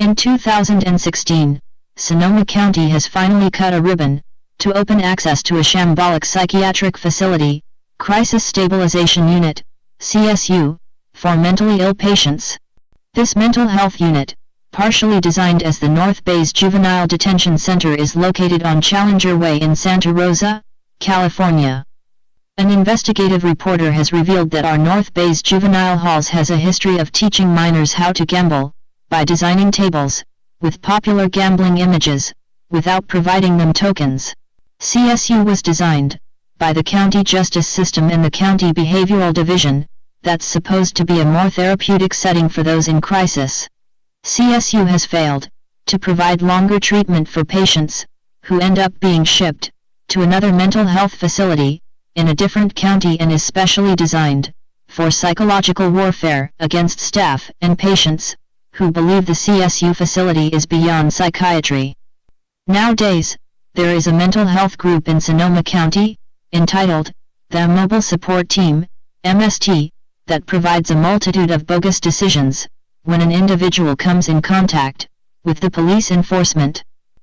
In 2016, Sonoma County has finally cut a ribbon to open access to a Shambolic psychiatric facility, Crisis Stabilization Unit, CSU, for mentally ill patients. This mental health unit, partially designed as the North Bay's Juvenile Detention Center, is located on Challenger Way in Santa Rosa, California. An investigative reporter has revealed that our North Bay's juvenile halls has a history of teaching minors how to gamble, by designing tables with popular gambling images, without providing them tokens. CSU was designed by the county justice system and the county behavioral division, that's supposed to be a more therapeutic setting for those in crisis. CSU has failed to provide longer treatment for patients who end up being shipped to another mental health facility in a different county, and is specially designed for psychological warfare against staff and patients who believe the CSU facility is beyond psychiatry. Nowadays, there is a mental health group in Sonoma County, entitled the Mobile Support Team, MST, that provides a multitude of bogus decisions when an individual comes in contact with the police enforcement.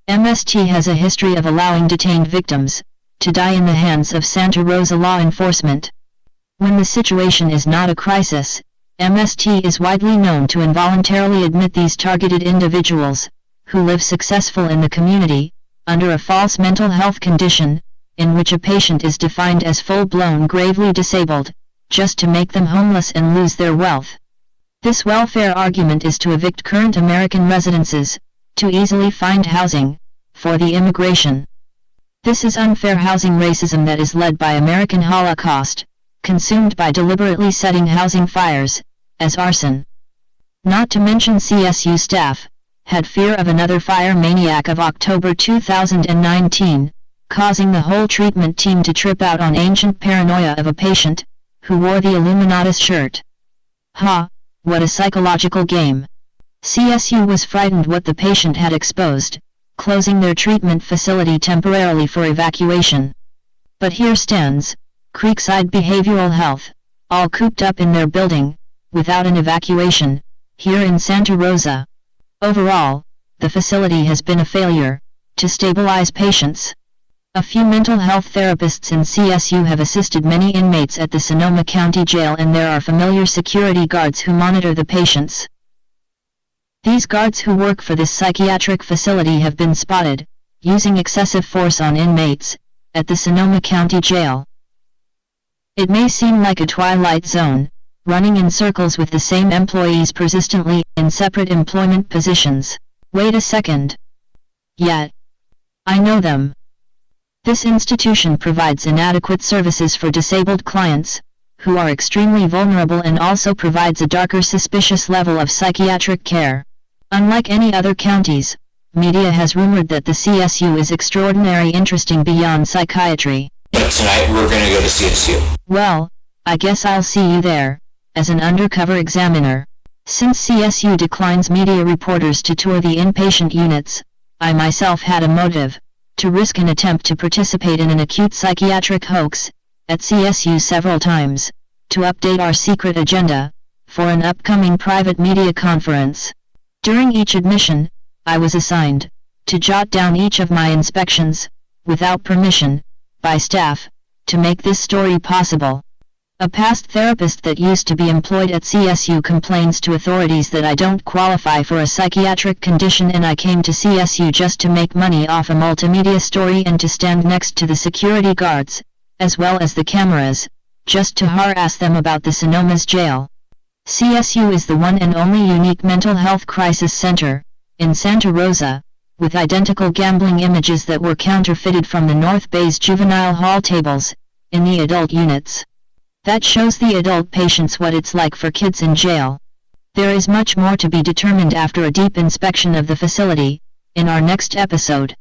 MST has a history of allowing detained victims to die in the hands of Santa Rosa law enforcement. When the situation is not a crisis, MST is widely known to involuntarily admit these targeted individuals, who live successful in the community, under a false mental health condition, in which a patient is defined as full-blown gravely disabled, just to make them homeless and lose their wealth. This welfare argument is to evict current American residences, to easily find housing for the immigration. This is unfair housing racism that is led by American Holocaust, consumed by deliberately setting housing fires, as arson. Not to mention CSU staff had fear of another fire maniac of October 2019, causing the whole treatment team to trip out on ancient paranoia of a patient who wore the Illuminatus shirt. Ha, what a psychological game. CSU was frightened what the patient had exposed, closing their treatment facility temporarily for evacuation. But here stands Creekside Behavioral Health, all cooped up in their building, without an evacuation, here in Santa Rosa. Overall, the facility has been a failure to stabilize patients. A few mental health therapists in CSU have assisted many inmates at the Sonoma County Jail, and there are familiar security guards who monitor the patients. These guards who work for this psychiatric facility have been spotted using excessive force on inmates at the Sonoma County Jail. It may seem like a twilight zone, running in circles with the same employees persistently in separate employment positions. Wait a second. Yet, I know them. This institution provides inadequate services for disabled clients, who are extremely vulnerable, and also provides a darker, suspicious level of psychiatric care. Unlike any other counties, media has rumored that the CSU is extraordinarily interesting beyond psychiatry. But tonight we're gonna go to CSU. Well, I guess I'll see you there, as an undercover examiner. Since CSU declines media reporters to tour the inpatient units, I myself had a motive to risk an attempt to participate in an acute psychiatric hoax at CSU several times, to update our secret agenda for an upcoming private media conference. During each admission, I was assigned to jot down each of my inspections, without permission, by staff, to make this story possible. A past therapist that used to be employed at CSU complains to authorities that I don't qualify for a psychiatric condition, and I came to CSU just to make money off a multimedia story and to stand next to the security guards, as well as the cameras, just to harass them about the Sonoma's jail. CSU is the one and only unique mental health crisis center in Santa Rosa, with identical gambling images that were counterfeited from the North Bay's juvenile hall tables in the adult units. That shows the adult patients what it's like for kids in jail. There is much more to be determined after a deep inspection of the facility in our next episode.